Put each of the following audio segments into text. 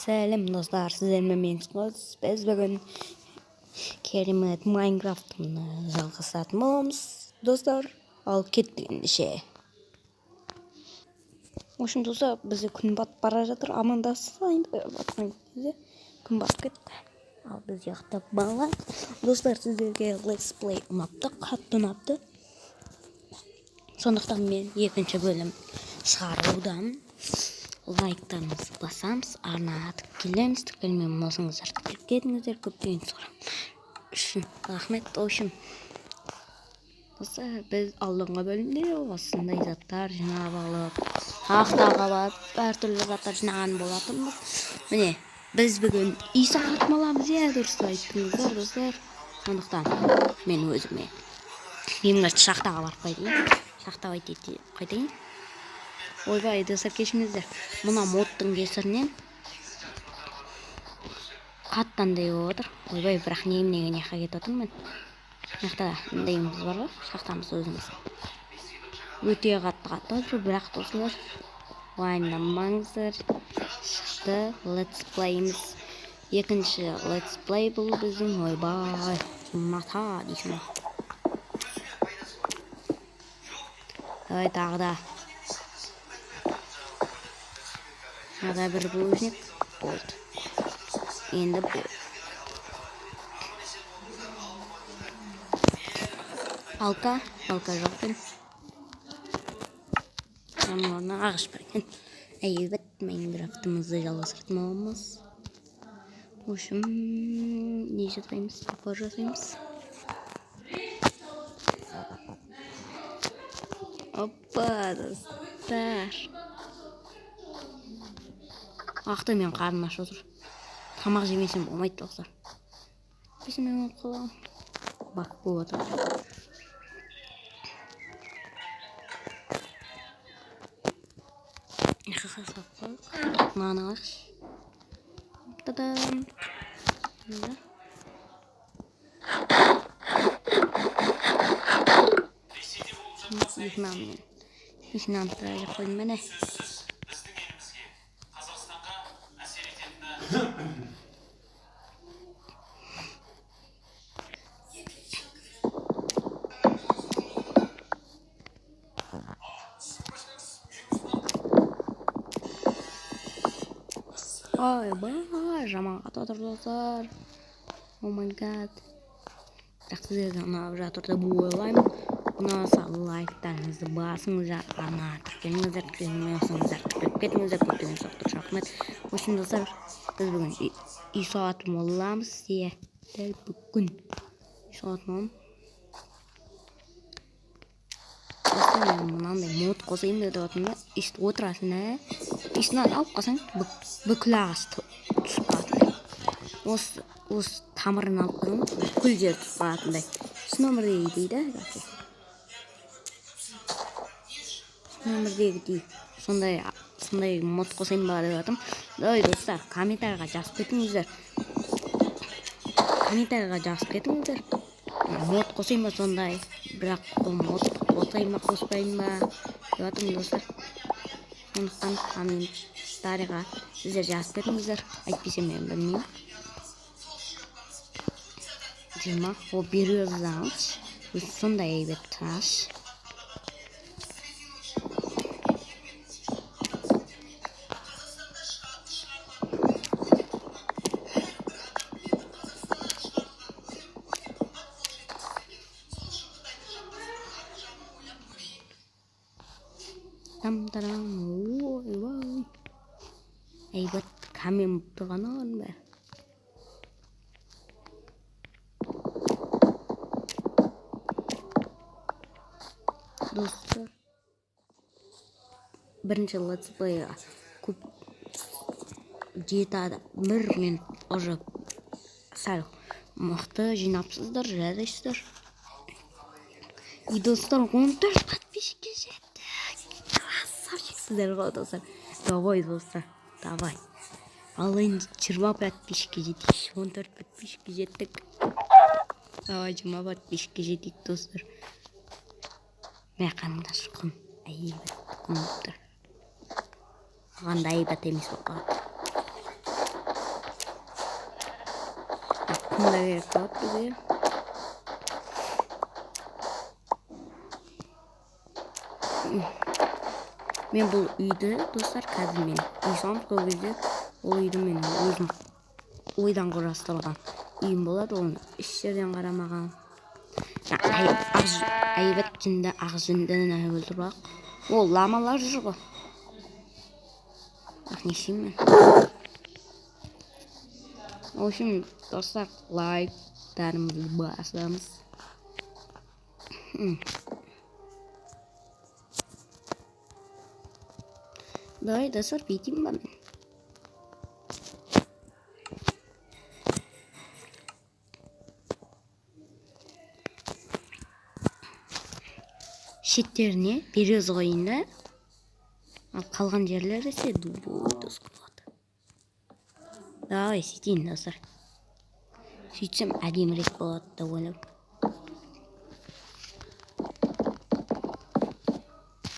Сәлем достар, сіздермен мен Сыңғыз. Біз бүгін керемет Майнкрафтты жалғастыратын боламыз, достар. Ал кеттік ендеше. Ошын достар, бізде күн батып бара жатыр, амандасайын батқан кезде күн батып кетті. Ал біз яқтап бала. Достар, сіздерге Let's Play ұнапты, қатты ұнапты. Сондықтан мен екінші бөлім шығарудамын. Лайктарыңызды басамыз, арна атып келеміз, тіркелмей болсаңыздар тіркеліп кетіңіздер, көптеген сұрам үшін рахмет. Ошын біз алдыңғы бөлімде осындай заттар жинап алып, ақтаға барып, әртүрлі заттар жинаған болатынбыз. Міне, біз бүгін үй сағатын аламыз, дұрыс айттыңыздар, достар. Сондықтан мен өзіме емгірт шақтаға барып қайтайын. Шақтап қайтайын. Ойбай, достар, кешіңіздер. Мұна модтың кесірінен қаттандай отыр. Ойбай, бірақ неменеге неқа кетіп отырмын мен. Мақта дейміз бар ғой, шақтамыз өзіміз. Өте қатты отыр, бірақ достар, уайымдамаңыздар. Шықты, Let's Play'іміз. Екінші Let's Play бұл біздің. Ойбай, мата дейсің ғой. Давай тағы да. Ада бір бөлінек болды. Енді бұл. Алка жоқ пен. Орна ағыш бар екен. Әйбет, Майнкрафтымызды жалғастыратын боламыз. Ошым, не жасаймыз? Топар жасаймыз. Опа, достар. Ақты мен қарным аш отыр. Тамақ жемесем болмайды, достар. Бесімен қолам. Бақ болып отыр. Маған алайықшы. Та-дам. Ишінам тұрайы қойын мәне. Ойбай, жаман қат отыр, достар. О май гад. Бірақ сіздерді ұнап жатыр деп ойлаймын. Ұнаса лайктарыңызды басыңыздар, арна тіркеліңіздер, тіркеліп кетіңіздер, көптеген сұрақтар рахмет. Ошын достар, біз бүгін үй сағатын боламыз. Дәл бүгін үй сағатын боламын. Достар, мен мынандай мод қосайым деді отында. Үсті отырасың, үстінен алып қалсаң, бүкіл ағаш түсіп қалатындай. Осы тамырын алып қалсаң, бүкіл жер түсіп қалатындай. Нөмірдегі дейді, нөмірдегі дейді. Сондай мод қосайым ба деп жатырмын. Ой, достар, комментарийға жазып кетіңіздер. Мод қосайым ба сондай, бірақ мод қосайым ба қоспайым ба деп жатырмын, достар. Сондықтан комментарийға сіздер жазып кетіңіздер. Айтпесем мен білмеймін. Жима, о березаңыз. Сондай әйбет таш. Там-тарам, ой-ой. Әйбет камен тұрған оған бәрі. Достар, бірінші Let's Play'ға көп жетады. Бір мен уже сәл мықты жинапсыздар, жазайсыздар. И достар, 14 подписчикке жетті. Красавчиксіздер ғой, достар. Давай, достар, давай. Ал енді 20 подписчикке жетейік, 14 подписчикке жеттік. Давай, 20 подписчикке жетейік, достар. Мәқанында шықын әйбет күн бұқтыр. Қандай әйбет емес болып қалады. Күн да керек болады бізге. Мен бұл үйді, достар, қазір мен үй саламын, сол кезде ол үйді мен өзім ойдан құрастырған үйім болады, оны еш жерден қарамаған. Айбат жынды ақ жүнден өлтіріп, ол ламалар жүр ғой. Не істеймін мен? В общем, достар, лайктарымызды басамыз. Давай, достар, бүйтейін ба мен? Шеттеріне берез қойын да, ал қалған жерлері се дұс болады. Давай, сөйтейін, достар. Сөйтсем әдемірек болады да ойлап.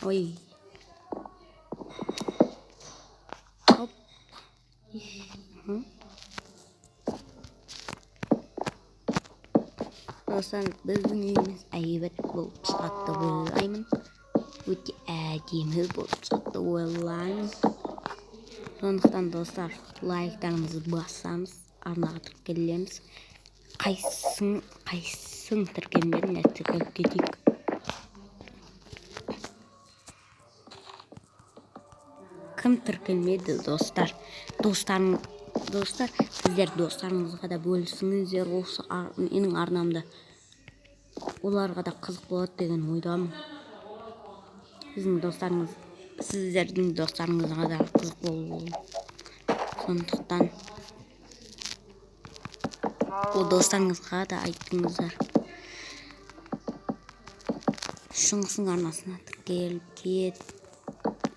Ой. Хоп. Достар, біздің үйіміз әйбат болып шығатты ойлаймын. Өте әдемі болып шығатты ойлаймын. Сондықтан, достар, лайктарымызды басамыз, арнаға тіркелеміз. Қайсың тіркелмедім, тіркеліп кетейік. Кім тіркелмеді, достар? Достар, сіздер достарыңызға да бөлісіңіздер осы менің арнамда. Оларға да қызық болады деген ойдамын. Сіздердің достарыңызға да қызық болуы. Сондықтан ол достарыңызға да айтыңыздар. Шыңғысың арнасына тіркеліп кет.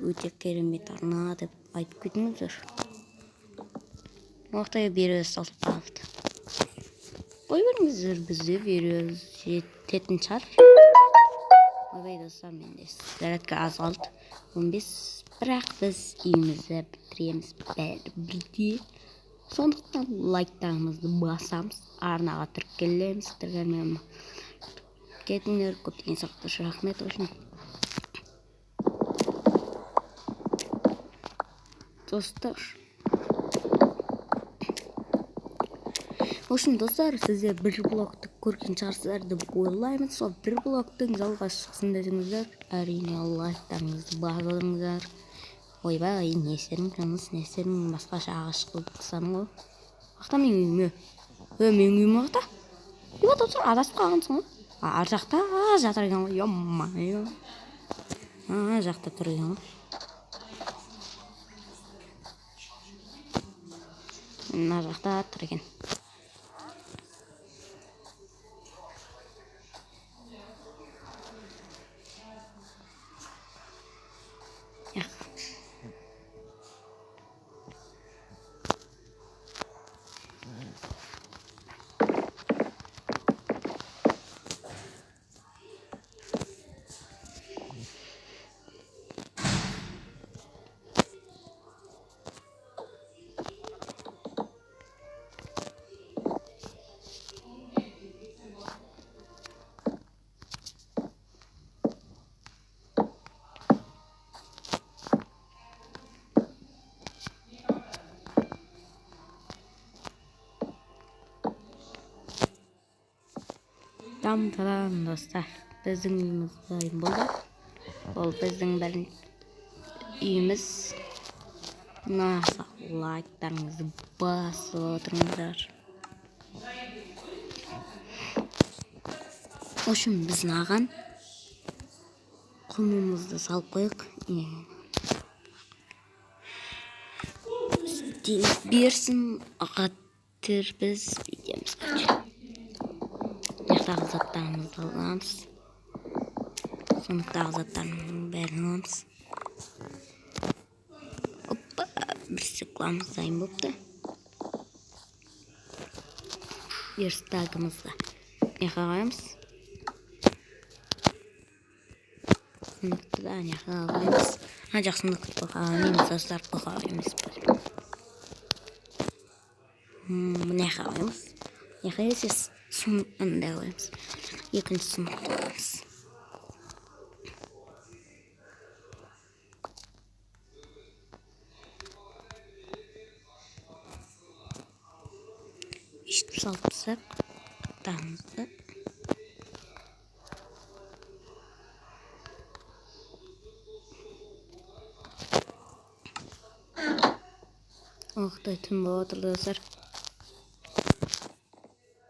Өте керемет арна деп айтып кетіңіздер. Уақытайы берез салып қалды. Қой беріңіздер, бізде берез жететін шығар. Ойбай, достар, менде зарядка аз қалды. 15, бірақ біз үйімізді бітіреміз бәрі бірге. Сондықтан лайктарымызды басамыз, арнаға тіркелеміз, тіркелмеймін. Кетіңдер, көптеген сақташы рахмет үшін. Достар. В общем, достар, сіздер бір блогты көрген шығарсыздар деп ойлаймын. Сол бір блогтың жалғасы шықсын десеңіздер, әрине лайктарыңызды басыңыздар. Ойбай, не істерің басқаша ағаш қылып тастадың ғой. Ақта мен үйіме. Мен үйіме ақта. Ева, достар, адасып қалғансың ғой. Ар жақта жатыр екен ғой. Йо-майо. Жақта тұр екен ғой. Мына жақта тұр екен. Там-тарам, достар, біздің үйіміз дайын болды. Ол біздің бір үйіміз. Наса лайктарыңызды басып отырыңыздар. В общем, біз наған құмымызды салып қойық. Берсін ағаттыр біз бейдеміз қачы. Яқтағы заттарымызды аламыз. Сондықтағы заттарымыздың бәрін аламыз. Оппа, бір стекломыз дайын болыпты. Верстагымызды неға қойамыз. Сындықты да неға қойамыз. Жоқ, сындықты бұға қойамыз, достар, бұға қойамыз. Неға қойамыз. Екінші сумында қоямыз. Екінші сумда қоямыз. Иштіп салыпсақ, қытамызды. Оқтай түн болып отырды достар.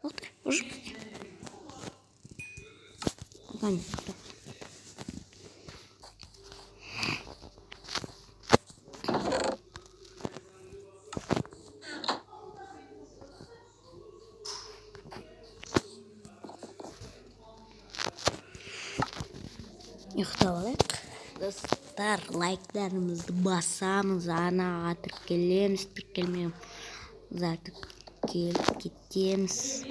Оқтай, ұжып. Оған ұқтап. Ұқтап алайық. Достар, лайктарымызды басамыз, анаға тіркелеміз, тіркелмейміз, артық келіп кетеміз.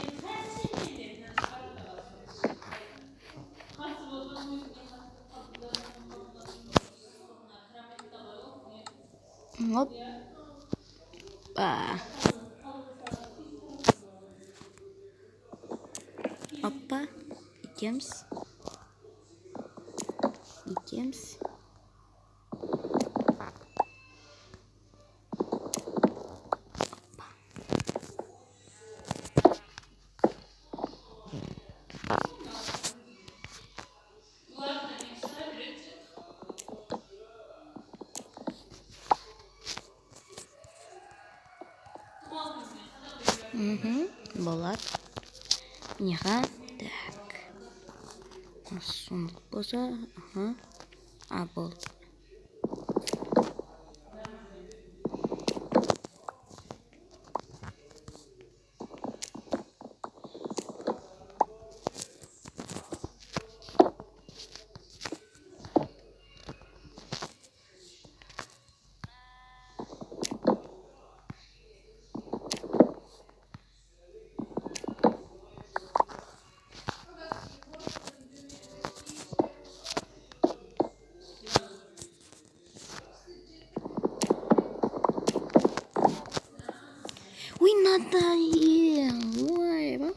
Опа, итеміз. Болады. Неға? Так. Сондық болса, болды. Ой, надоел. Ой, ба.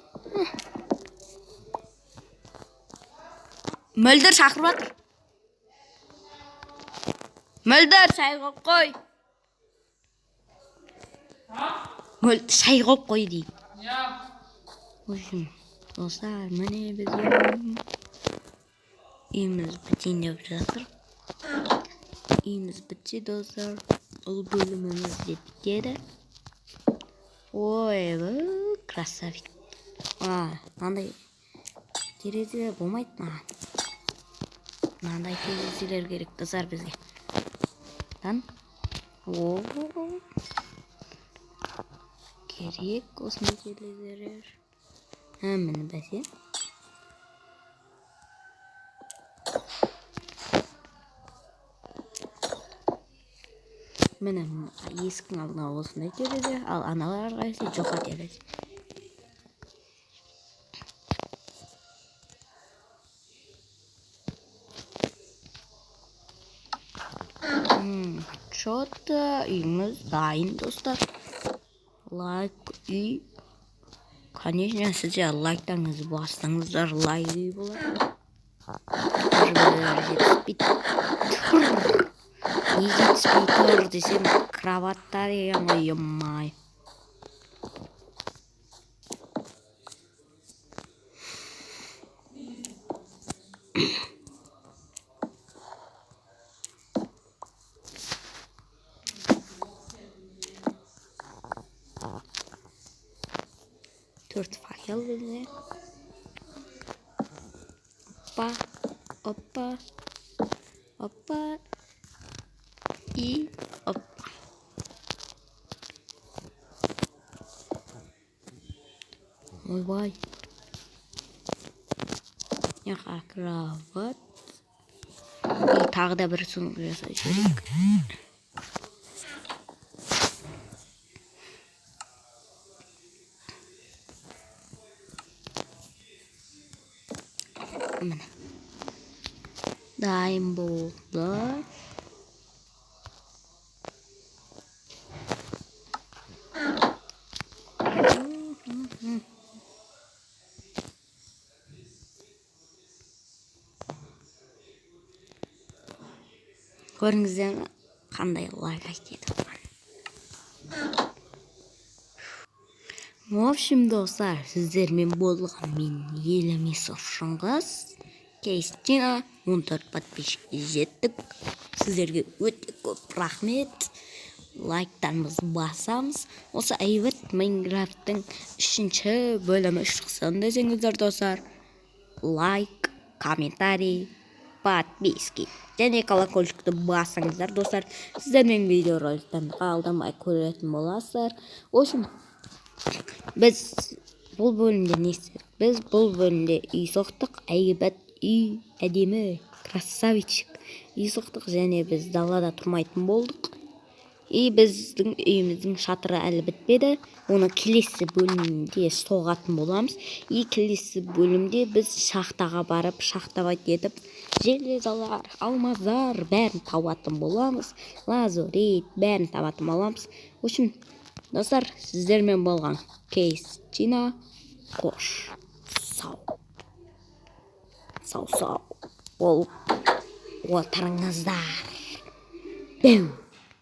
Мөлдір шақырып жатыр. Мөлдір, шай қойып қой. Мөлдір, шай қойып қой дейм. Достар, міне біздің үйіміз бітейін деп жатыр. Үйіміз бітсе, достар, ол бөліміміз де бітеді. Ой, красавик. Мынандай терезе болмайды маған. Мынандай терезелер керек достар бізге. Керек осындай терезелер. Міне бәсе. Міне есіктің алдына осындай терезе, ал аналарға есе жоқа терезе. Что-то үйіміз дайын достар. Лайк үй. Конечно, сізде лайктаңыз бастыңыздар, лайк үй болады. Не жетіспей тұр десем, кроваттар еген ғой, емай. Төрт факел бізде. Опа. И опа. Ойбай. Яға кроват. И тағы да бір сұңғы жасай жүрек. Міне. Дайын болды. көріңіздер қандай лайк айтады. В общем, достар, сіздермен болған мен Елемесов Шыңғыс. Кейстина 14 подписчикке жеттік. Сіздерге өте көп рахмет. Лайктарымыз басамыз. Осы айвет Майнкрафттың 3-ші бөлімі шықсын десеңіздер, достар. Лайк, комментарий, подписки және колокольчикті басыңыздар, достар. Сіздермен видеороликтен қалдырмай көретін боласыздар. Осым, біз бұл бөлімде не істедік? Біз бұл бөлімде үй соқтық, әйбат үй, әдемі, красавичек үй соқтық, және біз далада тұрмайтын болдық. Біздің үйіміздің шатыры әлі бітпеді. Оны келесі бөлімде соғатын боламыз. Келесі бөлімде біз шахтаға барып, шахтаға кетіп, железалар, алмаздар бәрін табатын боламыз. Лазурит бәрін табатын боламыз. Үшін, достар, сіздермен болған Кейстина. Қош. Сау. Сау болып отырыңыздар. Бәу.